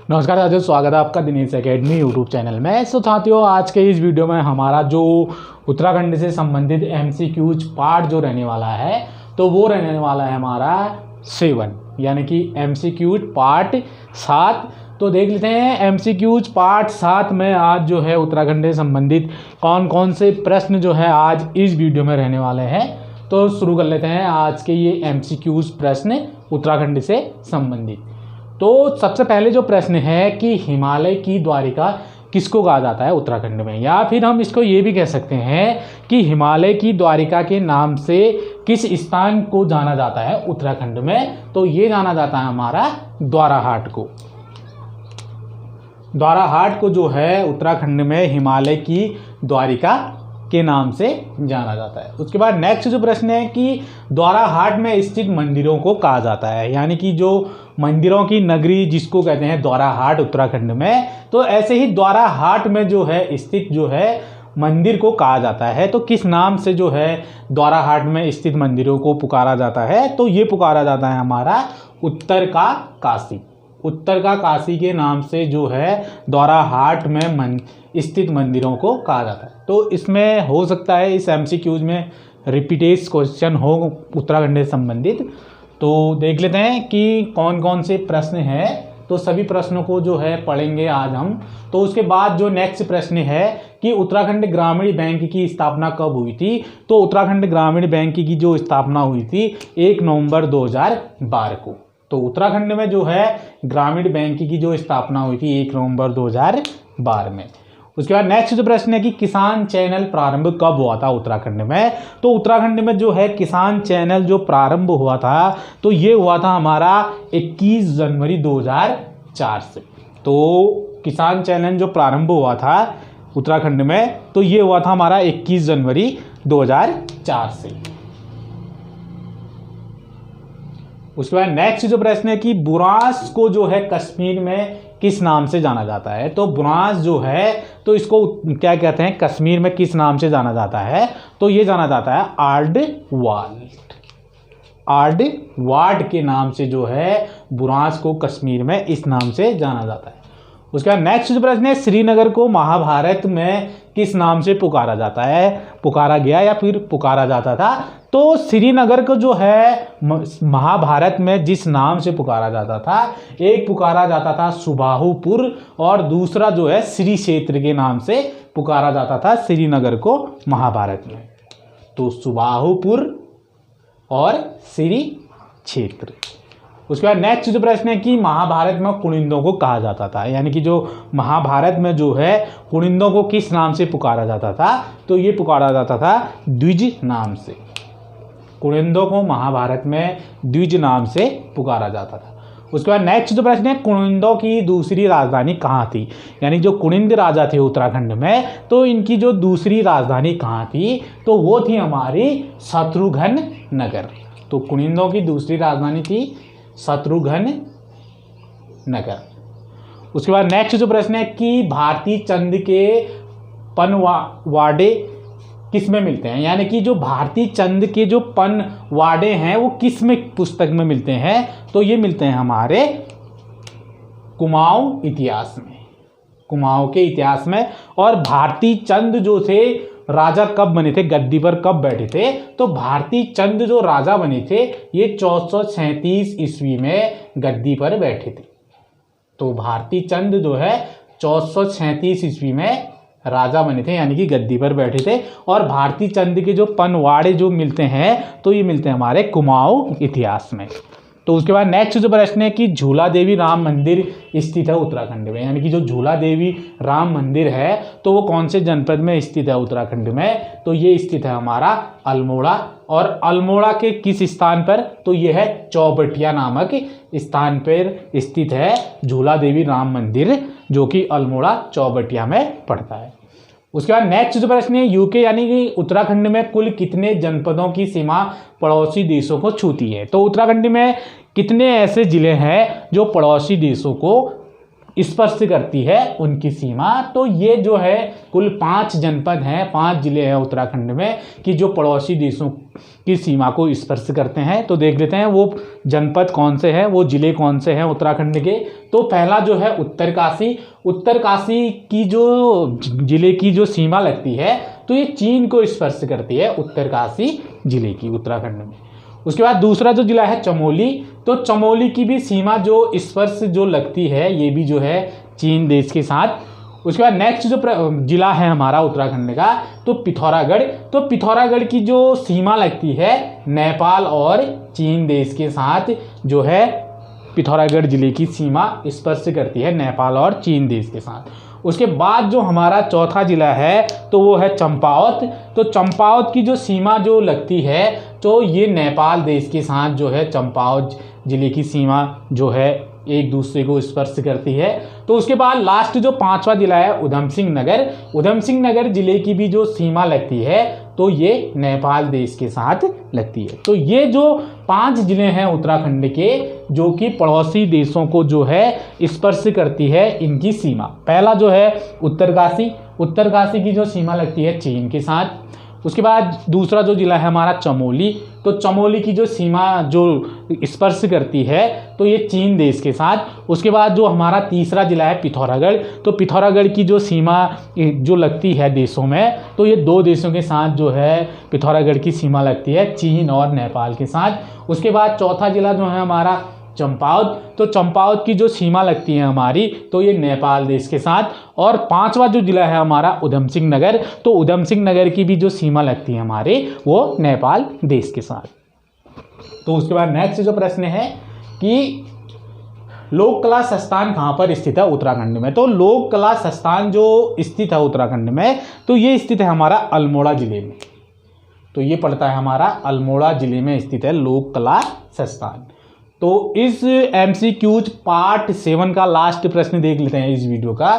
नमस्कार साथियों, स्वागत है आपका दिनेश एकेडमी यूट्यूब चैनल में। तो साथियों, आज के इस वीडियो में हमारा जो उत्तराखंड से संबंधित एमसीक्यूज पार्ट जो रहने वाला है, तो वो रहने वाला है हमारा 7, यानी कि एमसीक्यूज पार्ट 7। तो देख लेते हैं एमसीक्यूज पार्ट 7 में आज जो है उत्तराखंड से संबंधित कौन कौन से प्रश्न जो है आज इस वीडियो में रहने वाले हैं। तो शुरू कर लेते हैं आज के ये एमसीक्यूज प्रश्न उत्तराखंड से संबंधित। तो सबसे पहले जो प्रश्न है कि हिमालय की द्वारिका किसको कहा जाता है उत्तराखंड में, या फिर हम इसको ये भी कह सकते हैं कि हिमालय की द्वारिका के नाम से किस स्थान को जाना जाता है उत्तराखंड में। तो ये जाना जाता है हमारा द्वाराहाट को। द्वाराहाट को जो है उत्तराखंड में हिमालय की द्वारिका के नाम से जाना जाता है। उसके बाद नेक्स्ट जो प्रश्न है कि द्वाराहाट में स्थित मंदिरों को कहा जाता है, यानी कि जो मंदिरों की नगरी जिसको कहते हैं द्वाराहाट उत्तराखंड में। तो ऐसे ही द्वाराहाट में जो है स्थित जो है मंदिर को कहा जाता है। तो किस नाम से जो है द्वाराहाट में स्थित मंदिरों को पुकारा जाता है, तो ये पुकारा जाता है हमारा उत्तर का काशी। उत्तर का काशी के नाम से जो है द्वाराहाट में स्थित मंदिरों को कहा जाता है। तो इसमें हो सकता है इस एमसीक्यूज में रिपीटेड क्वेश्चन हो उत्तराखंड से संबंधित। तो देख लेते हैं कि कौन कौन से प्रश्न हैं। तो सभी प्रश्नों को जो है पढ़ेंगे आज हम। तो उसके बाद जो नेक्स्ट प्रश्न है कि उत्तराखंड ग्रामीण बैंक की स्थापना कब हुई थी। तो उत्तराखंड ग्रामीण बैंक की जो स्थापना हुई थी 1 नवंबर 2012 को। तो उत्तराखंड में जो है ग्रामीण बैंक की जो स्थापना हुई थी 1 नवंबर 2012 में। उसके बाद नेक्स्ट जो प्रश्न है कि किसान चैनल प्रारंभ कब हुआ था उत्तराखंड में। तो उत्तराखंड में जो है किसान चैनल जो प्रारंभ हुआ था, तो ये हुआ था हमारा 21 जनवरी 2004 से। तो किसान चैनल जो प्रारंभ हुआ था उत्तराखंड में, तो ये हुआ था हमारा 21 जनवरी 2004 से। उसके बाद नेक्स्ट जो प्रश्न है कि बुरांस को जो है कश्मीर में किस नाम से जाना जाता है। तो बुरांस जो है तो इसको क्या कहते हैं कश्मीर में किस नाम से जाना जाता है। तो ये जाना जाता है आर्डवाल्ट। आर्डवाल्ट के नाम से जो है बुरांस को कश्मीर में इस नाम से जाना जाता है। उसके बाद नेक्स्ट जो प्रश्न है श्रीनगर को महाभारत में किस नाम से पुकारा जाता है, पुकारा गया या फिर पुकारा जाता था। तो श्रीनगर को जो है महाभारत में जिस नाम से पुकारा जाता था, एक पुकारा जाता था सुबाहुपुर और दूसरा जो है श्री क्षेत्र के नाम से पुकारा जाता था श्रीनगर को महाभारत में। तो सुबाहुपुर और श्री क्षेत्र। उसके बाद नेक्स्ट जो प्रश्न है कि महाभारत में कुनिंदों को कहा जाता था, यानी कि जो महाभारत में जो है कुनिंदों को किस नाम से पुकारा जाता था। तो ये पुकारा जाता था द्विज नाम से। कुनिंदों को महाभारत में द्विज नाम से पुकारा जाता था। उसके बाद नेक्स्ट जो प्रश्न है कुनिंदों की दूसरी राजधानी कहाँ थी, यानी जो कुनिंद राजा थे उत्तराखंड में, तो इनकी जो दूसरी राजधानी कहाँ थी, तो वो थी हमारी शत्रुघ्न नगर। तो कुनिंदों की दूसरी राजधानी थी शत्रुघ्न नगर। उसके बाद नेक्स्ट जो प्रश्न है कि भारती चंद के पनवाड़े किस में मिलते हैं, यानी कि जो भारती चंद के जो पनवाड़े हैं वो किस में पुस्तक में मिलते हैं। तो ये मिलते हैं हमारे कुमाऊं इतिहास में, कुमाऊं के इतिहास में। और भारती चंद जो थे राजा कब बने थे, गद्दी पर कब बैठे थे। तो भारती चंद जो राजा बने थे ये 1437 ईस्वी में गद्दी पर बैठे थे। तो भारती चंद जो है 1437 ईस्वी में राजा बने थे, यानी कि गद्दी पर बैठे थे। और भारती चंद के जो पनवाड़े जो मिलते हैं तो ये मिलते हैं हमारे कुमाऊं इतिहास में। तो उसके बाद नेक्स्ट जो प्रश्न है कि झूला देवी राम मंदिर स्थित है उत्तराखंड में, यानी कि जो झूला देवी राम मंदिर है तो वो कौन से जनपद में स्थित है उत्तराखंड में। तो ये स्थित है हमारा अल्मोड़ा। और अल्मोड़ा के किस स्थान पर, तो ये है चौबटिया नामक स्थान पर स्थित है झूला देवी राम मंदिर, जो कि अल्मोड़ा चौबटिया में पड़ता है। उसके बाद नेक्स्ट जो प्रश्न है यूके यानी कि उत्तराखंड में कुल कितने जनपदों की सीमा पड़ोसी देशों को छूती है। तो उत्तराखंड में कितने ऐसे जिले हैं जो पड़ोसी देशों को स्पर्श करती है उनकी सीमा। तो ये जो है कुल 5 जनपद हैं, 5 जिले हैं उत्तराखंड में कि जो पड़ोसी देशों की सीमा को स्पर्श करते हैं। तो देख लेते हैं वो जनपद कौन से हैं, वो जिले कौन से हैं उत्तराखंड के। तो पहला जो है उत्तरकाशी। उत्तरकाशी की जो जिले की जो सीमा लगती है तो ये चीन को स्पर्श करती है, उत्तरकाशी जिले की उत्तराखंड में। उसके बाद दूसरा जो जिला है चमोली। तो चमोली की भी सीमा जो स्पर्श जो लगती है ये भी जो है चीन देश के साथ। उसके बाद नेक्स्ट जो जिला है हमारा उत्तराखंड का तो पिथौरागढ़। तो पिथौरागढ़ की जो सीमा लगती है नेपाल और चीन देश के साथ जो है पिथौरागढ़ जिले की सीमा स्पर्श करती है नेपाल और चीन देश के साथ। उसके बाद जो हमारा चौथा जिला है तो वो है चंपावत। तो चंपावत की जो सीमा जो लगती है तो ये नेपाल देश के साथ जो है चंपावत जिले की सीमा जो है एक दूसरे को स्पर्श करती है। तो उसके बाद लास्ट जो 5वां जिला है उधम सिंह नगर। उधम सिंह नगर जिले की भी जो सीमा लगती है तो ये नेपाल देश के साथ लगती है। तो ये जो 5 जिले हैं उत्तराखंड के जो कि पड़ोसी देशों को जो है स्पर्श करती है इनकी सीमा। पहला जो है उत्तरकाशी। उत्तरकाशी की जो सीमा लगती है चीन के साथ। उसके बाद दूसरा जो जिला है हमारा चमोली। तो चमोली की जो सीमा जो स्पर्श करती है तो ये चीन देश के साथ। उसके बाद जो हमारा तीसरा जिला है पिथौरागढ़। तो पिथौरागढ़ की जो सीमा जो लगती है देशों में तो ये 2 देशों के साथ जो है पिथौरागढ़ की सीमा लगती है, चीन और नेपाल के साथ। उसके बाद चौथा जिला जो है हमारा चंपावत। तो चंपावत की जो सीमा लगती है हमारी तो ये नेपाल देश के साथ। और 5वां जो जिला है हमारा उधम सिंह नगर। तो उधम सिंह नगर की भी जो सीमा लगती है हमारे वो नेपाल देश के साथ। तो उसके बाद नेक्स्ट जो प्रश्न है कि लोक कला संस्थान कहाँ पर स्थित है उत्तराखंड में। तो लोक कला संस्थान जो स्थित है उत्तराखंड में तो ये स्थित है हमारा अल्मोड़ा जिले में। तो ये पड़ता है हमारा अल्मोड़ा जिले में स्थित है लोक कला संस्थान। तो इस MCQs पार्ट 7 का लास्ट प्रश्न देख लेते हैं इस वीडियो का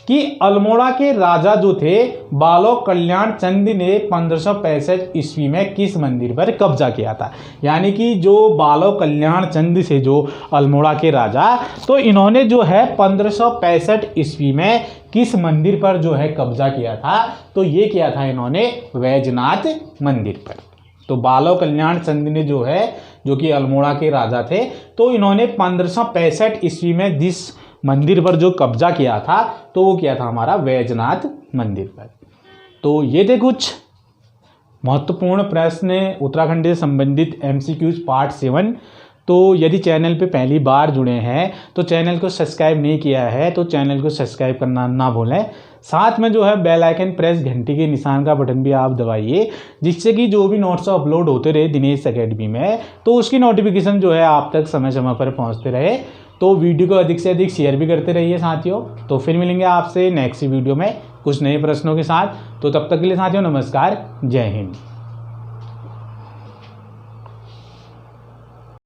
कि अल्मोड़ा के राजा जो थे बालोक कल्याण चंद ने 1565 ईस्वी में किस मंदिर पर कब्जा किया था। यानी कि जो बालोक कल्याण चंद से जो अल्मोड़ा के राजा तो इन्होंने जो है 1565 ईस्वी में किस मंदिर पर जो है कब्जा किया था। तो ये किया था इन्होंने वैजनाथ मंदिर पर। तो बालोक कल्याण चंद ने जो है जो कि अल्मोड़ा के राजा थे तो इन्होंने 1565 ईस्वी में जिस मंदिर पर जो कब्जा किया था तो वो किया था हमारा वैजनाथ मंदिर पर। तो ये थे कुछ महत्वपूर्ण प्रश्न उत्तराखंड से संबंधित MCQs पार्ट 7। तो यदि चैनल पे पहली बार जुड़े हैं तो चैनल को सब्सक्राइब नहीं किया है तो चैनल को सब्सक्राइब करना ना भूलें। साथ में जो है बेल आइकन प्रेस घंटी के निशान का बटन भी आप दबाइए जिससे कि जो भी नोट्स अपलोड होते रहे दिनेश एकेडमी में तो उसकी नोटिफिकेशन जो है आप तक समय समय पर पहुंचते रहे। तो वीडियो को अधिक से अधिक शेयर भी करते रहिए साथियों। तो फिर मिलेंगे आपसे नेक्स्ट वीडियो में कुछ नए प्रश्नों के साथ। तो तब तक के लिए साथियों नमस्कार, जय हिंद।